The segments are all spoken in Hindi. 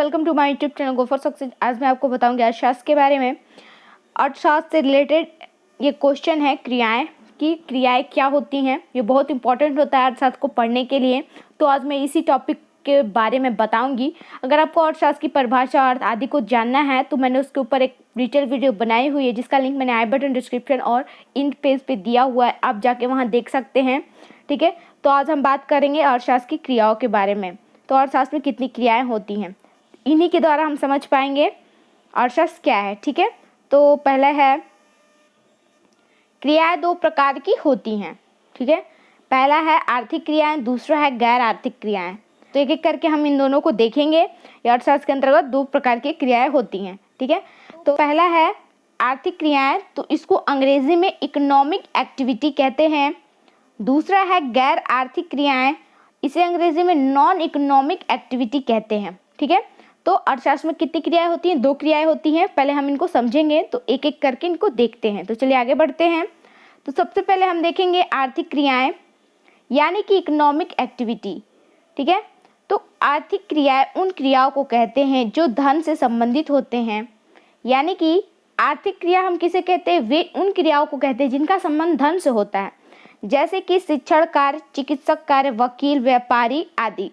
Welcome to my YouTube channel go for success. आज मैं आपको बताऊंगी अर्थशास्त्र के बारे में। अर्थशास्त्र से रिलेटेड ये क्वेश्चन है क्रियाएं कि क्रियाएं क्या होती हैं। ये बहुत इंपॉर्टेंट होता है अर्थशास्त्र को पढ़ने के लिए। तो आज मैं इसी टॉपिक के बारे में बताऊंगी। अगर आपको अर्थशास्त्र की परिभाषा अर्थ आदि को जानना है तो मैंने उसके ऊपर एक डिटेल वीडियो बनाई हुई है जिसका लिंक मैंने आई बटन डिस्क्रिप्शन और इन पेज पे दिया हुआ है, आप जाके वहाँ देख सकते हैं। ठीक है, तो आज हम बात करेंगे अर्थशास्त्र की क्रियाओं के बारे में। तो अर्थशास्त्र में कितनी क्रियाएं होती हैं, इन्हीं के द्वारा हम समझ पाएंगे अर्थशास्त्र क्या है। ठीक है, तो पहला है क्रियाएं दो प्रकार की होती हैं। ठीक है, पहला है आर्थिक क्रियाएं, दूसरा है गैर आर्थिक क्रियाएं। तो एक एक करके हम इन दोनों को देखेंगे। ये अर्थशास्त्र के अंतर्गत दो प्रकार की क्रियाएं होती हैं। ठीक है, तो पहला है आर्थिक क्रियाएं, तो इसको अंग्रेजी में इकोनॉमिक एक्टिविटी कहते हैं। दूसरा है गैर आर्थिक क्रियाएं, इसे अंग्रेजी में नॉन इकोनॉमिक एक्टिविटी कहते हैं। ठीक है, तो अर्थशास्त्र में कितनी क्रियाएं होती हैं? दो क्रियाएं होती हैं। पहले हम इनको समझेंगे, तो एक एक करके इनको देखते हैं। तो चलिए आगे बढ़ते हैं। तो सबसे पहले हम देखेंगे आर्थिक क्रियाएं यानी कि इकोनॉमिक एक्टिविटी। ठीक है, तो आर्थिक क्रियाएं उन क्रियाओं को कहते हैं जो धन से संबंधित होते हैं। यानी कि आर्थिक क्रिया हम किसे कहते हैं? वे उन क्रियाओं को कहते हैं जिनका संबंध धन से होता है, जैसे कि शिक्षण कार्य, चिकित्सक कार्य, वकील, व्यापारी आदि।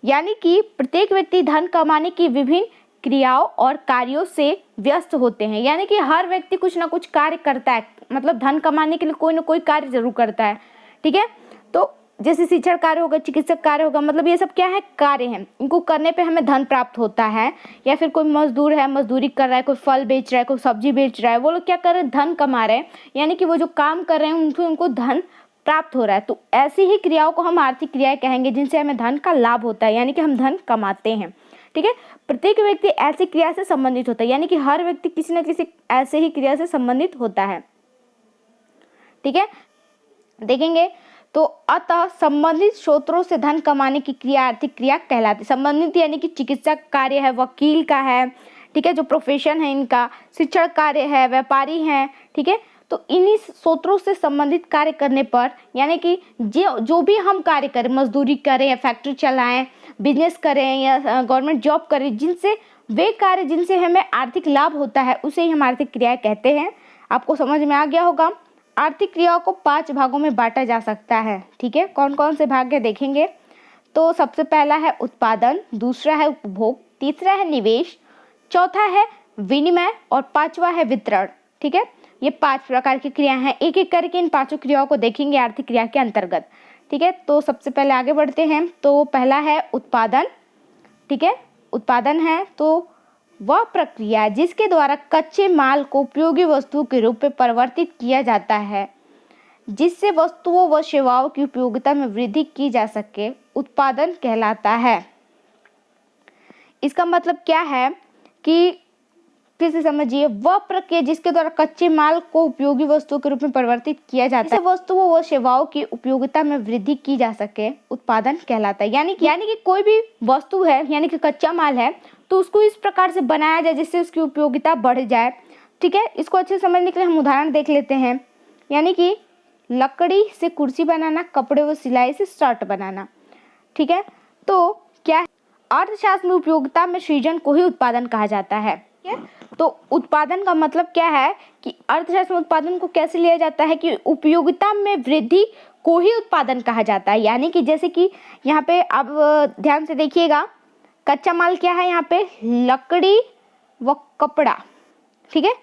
यानी कि प्रत्येक व्यक्ति धन कमाने की विभिन्न क्रियाओं और कार्यों से व्यस्त होते हैं। यानी कि हर व्यक्ति कुछ ना कुछ कार्य करता है, मतलब धन कमाने के लिए कोई ना कोई कार्य जरूर करता है। ठीक है, तो जैसे शिक्षण कार्य होगा, चिकित्सक कार्य होगा, मतलब ये सब क्या है? कार्य हैं। इनको करने पे हमें धन प्राप्त होता है। या फिर कोई मजदूर है, मजदूरी कर रहा है, कोई फल बेच रहा है, कोई सब्जी बेच रहा है, वो लोग क्या कर रहे हैं? धन कमा रहे हैं। यानी कि वो जो काम कर रहे हैं उनको धन प्राप्त हो रहा है। तो ऐसी ही क्रियाओं को हम आर्थिक क्रियाएं कहेंगे जिनसे हमें धन का लाभ होता है, यानी कि हम धन कमाते हैं। ठीक है, प्रत्येक व्यक्ति ऐसी क्रिया से संबंधित होता है, यानी कि हर व्यक्ति किसी न किसी ऐसे ही क्रिया से संबंधित होता है। ठीक है, देखेंगे तो अतः संबंधित स्रोतों से धन कमाने की क्रिया आर्थिक क्रिया कहलाती है। संबंधित यानी कि चिकित्सक कार्य है, वकील का है, ठीक है, जो प्रोफेशन है इनका, शिक्षण कार्य है, व्यापारी हैं। ठीक है, तो इन्हीं स्रोतों से संबंधित कार्य करने पर, यानी कि जो भी हम कार्य करें, मजदूरी करें या फैक्ट्री चलाएं, बिजनेस करें या गवर्नमेंट जॉब करें, जिनसे वे कार्य जिनसे हमें आर्थिक लाभ होता है उसे ही हम आर्थिक क्रियाएं कहते हैं। आपको समझ में आ गया होगा। आर्थिक क्रियाओं को 5 भागों में बांटा जा सकता है। ठीक है, कौन कौन से भाग है देखेंगे। तो सबसे पहला है उत्पादन, दूसरा है उपभोग, तीसरा है निवेश, चौथा है विनिमय और पांचवा है वितरण। ठीक है, ये 5 प्रकार की क्रियाएं हैं। एक एक करके इन 5 क्रियाओं को देखेंगे आर्थिक क्रिया के अंतर्गत। ठीक है, तो सबसे पहले आगे बढ़ते हैं। तो पहला है उत्पादन। ठीक है, उत्पादन है तो वह प्रक्रिया जिसके द्वारा कच्चे माल को उपयोगी वस्तु के रूप में परिवर्तित किया जाता है, जिससे वस्तुओं व सेवाओं की उपयोगिता में वृद्धि की जा सके, उत्पादन कहलाता है। इसका मतलब क्या है कि फिर से समझिए, वह प्रक्रिया जिसके द्वारा कच्चे माल को उपयोगी वस्तुओं के रूप में परिवर्तित किया जाता है, वस्तुओं व सेवाओं की उपयोगिता में वृद्धि की जा सके, उत्पादन कहलाता है। यानी कि कोई भी वस्तु है, यानी कि कच्चा माल है, तो उसको इस प्रकार से बनाया जाए जिससे उसकी उपयोगिता बढ़ जाए। ठीक है, इसको अच्छे से समझने के लिए हम उदाहरण देख लेते हैं। यानी कि लकड़ी से कुर्सी बनाना, कपड़े व सिलाई से शर्ट बनाना। ठीक है, तो क्या है? अर्थशास्त्र में उपयोगिता में सृजन को ही उत्पादन कहा जाता है। ठीक है, तो उत्पादन का मतलब क्या है कि अर्थशास्त्र में उत्पादन को कैसे लिया जाता है कि उपयोगिता में वृद्धि को ही उत्पादन कहा जाता है। यानी कि जैसे कि यहाँ पे आप ध्यान से देखिएगा, कच्चा माल क्या है? यहाँ पे लकड़ी व कपड़ा। ठीक है,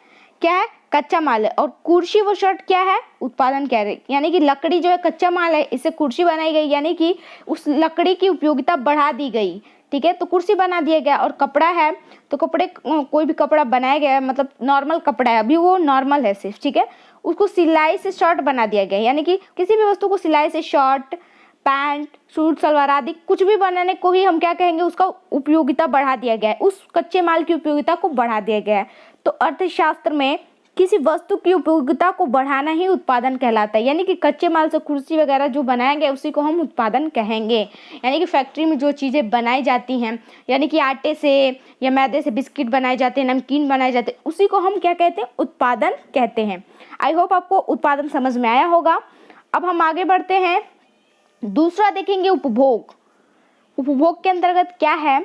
क्या है? कच्चा माल है। और कुर्सी व शर्ट क्या है? उत्पादन क्या है? यानी कि लकड़ी जो है कच्चा माल है, इससे कुर्सी बनाई गई, यानी कि उस लकड़ी की उपयोगिता बढ़ा दी गई। ठीक है, तो कुर्सी बना दिया गया। और कपड़ा है तो कपड़े, कोई भी कपड़ा बनाया गया, मतलब नॉर्मल कपड़ा है, अभी वो नॉर्मल है सिर्फ। ठीक है, उसको सिलाई से शर्ट बना दिया गया। यानी कि किसी भी वस्तु को सिलाई से शर्ट, पैंट, सूट, सलवार आदि कुछ भी बनाने को ही हम क्या कहेंगे? उसका उपयोगिता बढ़ा दिया गया है, उस कच्चे माल की उपयोगिता को बढ़ा दिया गया है। तो अर्थशास्त्र में किसी वस्तु की उपयोगिता को बढ़ाना ही उत्पादन कहलाता है। यानी कि कच्चे माल से कुर्सी वगैरह जो बनाया गया उसी को हम उत्पादन कहेंगे। यानी कि फैक्ट्री में जो चीज़ें बनाई जाती हैं, यानी कि आटे से या मैदे से बिस्किट बनाए जाते हैं, नमकीन बनाए जाते हैं, उसी को हम क्या कहते हैं? उत्पादन कहते हैं। आई होप आपको उत्पादन समझ में आया होगा। अब हम आगे बढ़ते हैं, दूसरा देखेंगे उपभोग। उपभोग के अंतर्गत क्या है?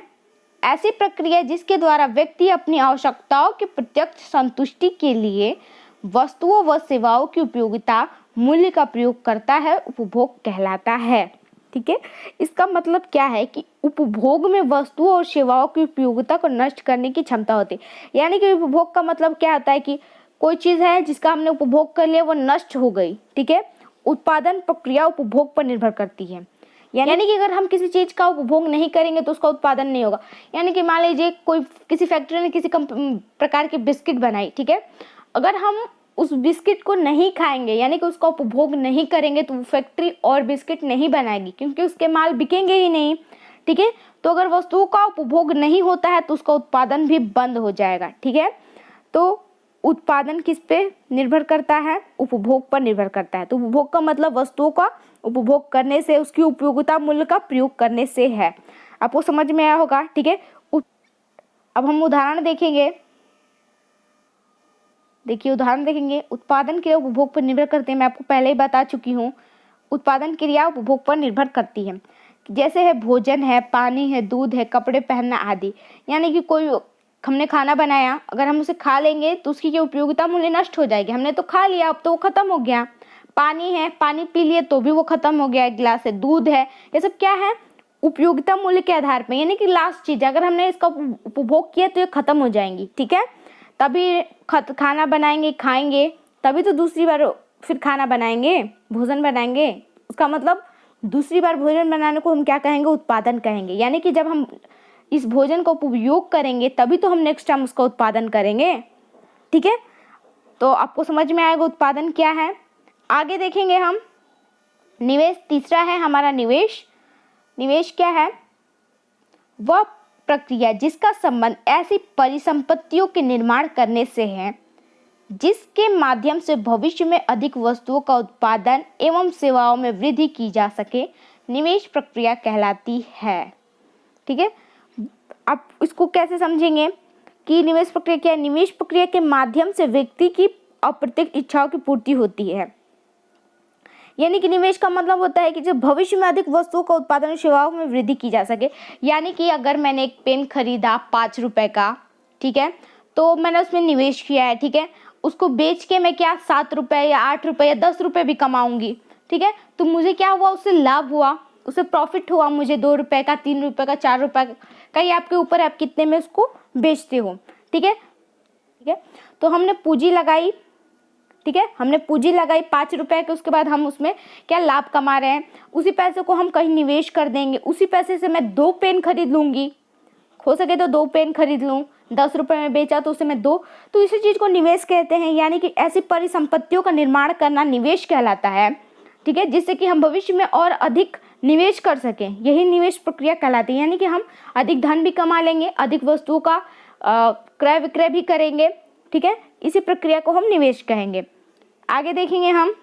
ऐसी प्रक्रिया जिसके द्वारा व्यक्ति अपनी आवश्यकताओं की प्रत्यक्ष संतुष्टि के लिए वस्तुओं व सेवाओं की उपयोगिता मूल्य का प्रयोग करता है, उपभोग कहलाता है। ठीक है, इसका मतलब क्या है कि उपभोग में वस्तुओं और सेवाओं की उपयोगिता को नष्ट करने की क्षमता होती है। यानी कि उपभोग का मतलब क्या होता है कि कोई चीज़ है जिसका हमने उपभोग कर लिया, वो नष्ट हो गई। ठीक है, उत्पादन प्रक्रिया उपभोग पर निर्भर करती है। यानी कि अगर हम किसी चीज़ का उपभोग नहीं करेंगे तो उसका उत्पादन नहीं होगा। यानी कि मान लीजिए कोई किसी फैक्ट्री ने किसी प्रकार की बिस्किट बनाई, ठीक है, अगर हम उस बिस्किट को नहीं खाएंगे यानी कि उसका उपभोग नहीं करेंगे तो वो फैक्ट्री और बिस्किट नहीं बनाएगी, क्योंकि उसके माल बिकेंगे ही नहीं। ठीक है, तो अगर वस्तुओं का उपभोग नहीं होता है तो उसका उत्पादन भी बंद हो जाएगा। ठीक है, तो उत्पादन किस पे निर्भर करता है? उपभोग पर निर्भर करता है। तो उपभोग का मतलब वस्तुओं का उपभोग करने से, उसकी उपयोगिता मूल्य का प्रयोग करने से है। आपको समझ में आया होगा। ठीक है, अब हम उदाहरण देखेंगे। देखिए, उदाहरण देखेंगे। उत्पादन क्रिया उपभोग पर निर्भर करते हैं, मैं आपको पहले ही बता चुकी हूँ। उत्पादन क्रिया उपभोग पर निर्भर करती है, जैसे है भोजन है, पानी है, दूध है, कपड़े पहनना आदि। यानी कि कोई हमने खाना बनाया, अगर हम उसे खा लेंगे तो उसकी जो उपयोगिता मूल्य नष्ट हो जाएगी। हमने तो खा लिया, अब तो वो खत्म हो गया। पानी है, पानी पी लिए तो भी वो खत्म हो गया, एक गिलास है। दूध है, ये सब क्या है? उपयोगिता मूल्य के आधार पर, यानी कि लास्ट चीज, अगर हमने इसका उपभोग किया तो ये खत्म हो जाएंगी। ठीक है, तभी खाना बनाएंगे, खाएंगे, तभी तो दूसरी बार फिर खाना बनाएंगे, भोजन बनाएंगे। उसका मतलब दूसरी बार भोजन बनाने को हम क्या कहेंगे? उत्पादन कहेंगे। यानी कि जब हम इस भोजन का उपयोग करेंगे तभी तो हम नेक्स्ट टाइम उसका उत्पादन करेंगे। ठीक है, तो आपको समझ में आएगा उत्पादन क्या है। आगे देखेंगे हम निवेश। तीसरा है हमारा निवेश। निवेश क्या है? वह प्रक्रिया जिसका संबंध ऐसी परिसंपत्तियों के निर्माण करने से है जिसके माध्यम से भविष्य में अधिक वस्तुओं का उत्पादन एवं सेवाओं में वृद्धि की जा सके, निवेश प्रक्रिया कहलाती है। ठीक है, आप इसको कैसे समझेंगे कि निवेश प्रक्रिया क्या है? निवेश प्रक्रिया के माध्यम से व्यक्ति की अप्रत्यक्ष इच्छाओं की पूर्ति होती है। यानी कि निवेश का मतलब होता है कि जब भविष्य में अधिक वस्तुओं का उत्पादन और सेवाओं में वृद्धि की जा सके। यानी कि अगर मैंने एक पेन खरीदा 5 रुपए का, ठीक है, तो मैंने उसमें निवेश किया है। ठीक है, उसको बेच के मैं क्या 7 रुपए या 8 रुपए या 10 रुपए भी कमाऊंगी। ठीक है, तो मुझे क्या हुआ? उससे लाभ हुआ, उससे प्रॉफिट हुआ मुझे 2 रुपए का, 3 रुपए का, 4 रुपए का। ये आपके ऊपर है, आप कितने में उसको बेचते हो। ठीक है, ठीक है, तो हमने पूंजी लगाई। ठीक है, हमने पूंजी लगाई 5 रुपए के, उसके बाद हम उसमें क्या लाभ कमा रहे हैं। उसी पैसे को हम कहीं निवेश कर देंगे। उसी पैसे से मैं 2 पेन खरीद लूंगी, हो सके तो 2 पेन खरीद लूँ। 10 रुपए में बेचा तो उसे मैं 2, तो इसी चीज़ को निवेश कहते हैं। यानी कि ऐसी परिसंपत्तियों का निर्माण करना निवेश कहलाता है। ठीक है, जिससे कि हम भविष्य में और अधिक निवेश कर सकें, यही निवेश प्रक्रिया कहलाती है। यानी कि हम अधिक धन भी कमा लेंगे, अधिक वस्तुओं का क्रय विक्रय भी करेंगे। ठीक है, इसी प्रक्रिया को हम निवेश कहेंगे। आगे देखेंगे हम,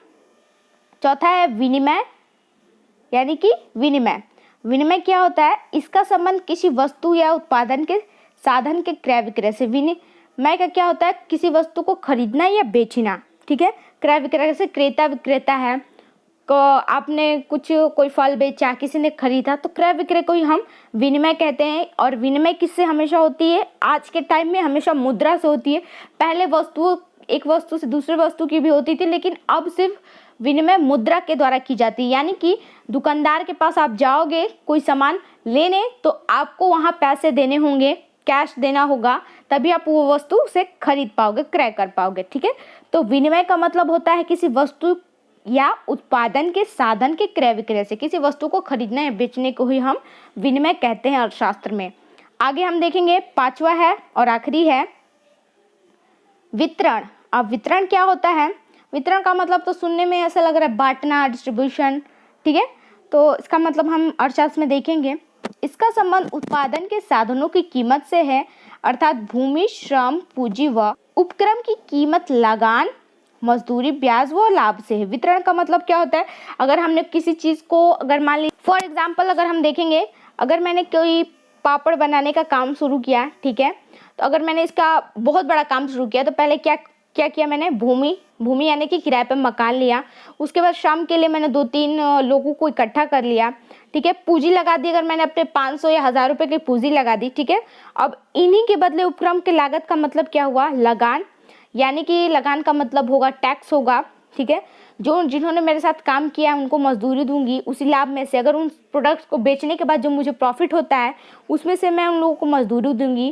चौथा है विनिमय। यानी कि विनिमय, विनिमय क्या होता है? इसका संबंध किसी वस्तु या उत्पादन के साधन के क्रय विक्रय से। विनिमय का क्या होता है? किसी वस्तु को खरीदना या बेचना। ठीक है, क्रय विक्रय से क्रेता विक्रेता है। को आपने कोई फल बेचा, किसी ने खरीदा, तो क्रय विक्रय को ही हम विनिमय कहते हैं। और विनिमय किससे हमेशा होती है? आज के टाइम में हमेशा मुद्रा से होती है। पहले एक वस्तु से दूसरे वस्तु की भी होती थी, लेकिन अब सिर्फ विनिमय मुद्रा के द्वारा की जाती है। यानी कि दुकानदार के पास आप जाओगे कोई सामान लेने, तो आपको वहाँ पैसे देने होंगे, कैश देना होगा, तभी आप वो वस्तु से खरीद पाओगे, क्रय कर पाओगे। ठीक है, तो विनिमय का मतलब होता है किसी वस्तु या उत्पादन के साधन के क्रय विक्रय से। किसी वस्तु को खरीदने या बेचने को ही हम विनिमय कहते हैं अर्थशास्त्र में। आगे हम देखेंगे, 5वां है और आखिरी है वितरण। अब वितरण क्या होता है? वितरण का मतलब तो सुनने में ऐसा लग रहा है बांटना, डिस्ट्रीब्यूशन। ठीक है, तो इसका मतलब हम अर्थशास्त्र में देखेंगे। इसका संबंध उत्पादन के साधनों की कीमत से है, अर्थात भूमि, श्रम, पूंजी व उपक्रम की कीमत, लगान, मजदूरी, ब्याज व लाभ से है। वितरण का मतलब क्या होता है? अगर हमने किसी चीज़ को, अगर मान ली फॉर एग्जाम्पल अगर हम देखेंगे, अगर मैंने कोई पापड़ बनाने का काम शुरू किया, ठीक है, तो अगर मैंने इसका बहुत बड़ा काम शुरू किया तो पहले क्या किया मैंने? भूमि यानी कि किराए पे मकान लिया। उसके बाद श्रम के लिए मैंने 2-3 लोगों को इकट्ठा कर लिया। ठीक है। पूंजी लगा दी, अगर मैंने अपने 500 या 1000 रुपये की पूंजी लगा दी, ठीक है। अब इन्हीं के बदले उपक्रम की लागत का मतलब क्या हुआ, लगान, यानी कि लगान का मतलब होगा टैक्स होगा, ठीक है। जो जिन्होंने मेरे साथ काम किया उनको मजदूरी दूंगी, उसी लाभ में से अगर उन प्रोडक्ट्स को बेचने के बाद जो मुझे प्रॉफिट होता है उसमें से मैं उन लोगों को मजदूरी दूंगी,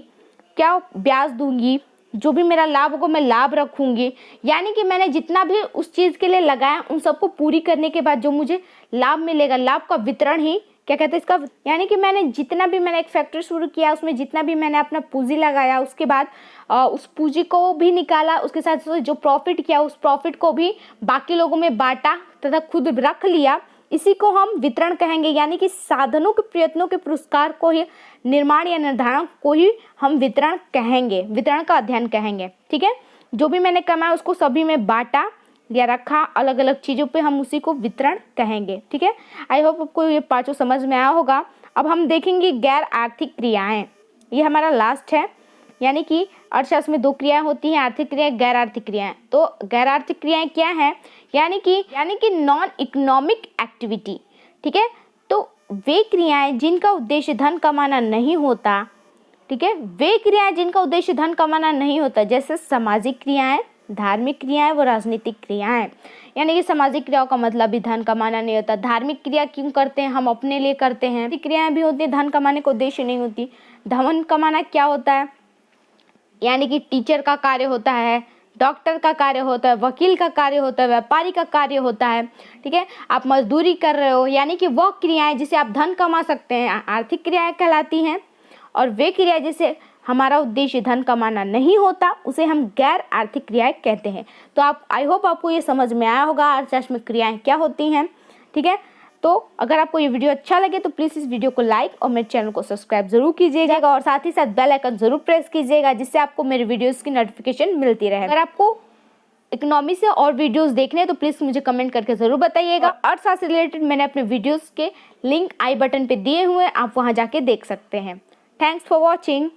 क्या ब्याज दूंगी, जो भी मेरा लाभ होगा मैं लाभ रखूंगी। यानी कि मैंने जितना भी उस चीज़ के लिए लगाया उन सबको पूरी करने के बाद जो मुझे लाभ मिलेगा, लाभ का वितरण ही क्या कहते हैं इसका, यानी कि मैंने जितना भी मैंने एक फैक्ट्री शुरू किया उसमें जितना भी मैंने अपना पूंजी लगाया उसके बाद उस पूंजी को भी निकाला, उसके साथ साथ जो प्रॉफिट किया उस प्रॉफिट को भी बाकी लोगों में बांटा तथा खुद रख लिया, इसी को हम वितरण कहेंगे। यानी कि साधनों के प्रयत्नों के पुरस्कार को ही निर्माण या निर्धारण को ही हम वितरण कहेंगे, वितरण का अध्ययन कहेंगे, ठीक है। जो भी मैंने कमाया उसको सभी में बांटा या रखा, अलग अलग चीज़ों पे हम उसी को वितरण कहेंगे, ठीक है। आई होप आपको ये पांचों समझ में आया होगा। अब हम देखेंगे गैर आर्थिक क्रियाएं, ये हमारा लास्ट है। यानी कि अर्थशास्त्र में दो क्रियाएं होती हैं, आर्थिक क्रियाएं, गैर आर्थिक क्रियाएं। तो गैर आर्थिक क्रियाएं क्या हैं, यानी कि नॉन इकोनॉमिक एक्टिविटी, ठीक है। तो वे क्रियाएं जिनका उद्देश्य धन कमाना नहीं होता, ठीक है, वे क्रियाएं जिनका उद्देश्य धन कमाना नहीं होता, जैसे सामाजिक क्रियाएं, धार्मिक क्रियाएं व राजनीतिक क्रियाएं। यानी कि सामाजिक क्रियाओं का मतलब भी धन कमाना नहीं होता। धार्मिक क्रिया क्यों करते हैं, हम अपने लिए करते हैं। क्रियाएं भी होती है, धन कमाने का उद्देश्य नहीं होती। धन कमाना क्या होता है, यानी कि टीचर का कार्य होता है, डॉक्टर का कार्य होता है, वकील का कार्य होता है, व्यापारी का कार्य होता है, ठीक है। आप मजदूरी कर रहे हो, यानी कि वह क्रियाएं जिसे आप धन कमा सकते हैं आर्थिक क्रियाएं कहलाती हैं। और वे क्रियाएं जिसे हमारा उद्देश्य धन कमाना नहीं होता उसे हम गैर आर्थिक क्रियाएं कहते हैं। तो आप आई होप आपको ये समझ में आया होगा अर्थशास्त्र में क्रियाएं क्या होती हैं, ठीक है। तो अगर आपको ये वीडियो अच्छा लगे तो प्लीज़ इस वीडियो को लाइक और मेरे चैनल को सब्सक्राइब जरूर कीजिएगा और साथ ही साथ बेल आइकन जरूर प्रेस कीजिएगा, जिससे आपको मेरे वीडियोस की नोटिफिकेशन मिलती रहे। अगर आपको इकोनॉमी से और वीडियोस देखने हैं तो प्लीज़ मुझे कमेंट करके ज़रूर बताइएगा। अर्थशास्त्र से रिलेटेड मैंने अपने वीडियोज़ के लिंक आई बटन पर दिए हुए हैं, आप वहाँ जाके देख सकते हैं। Thanks for watching.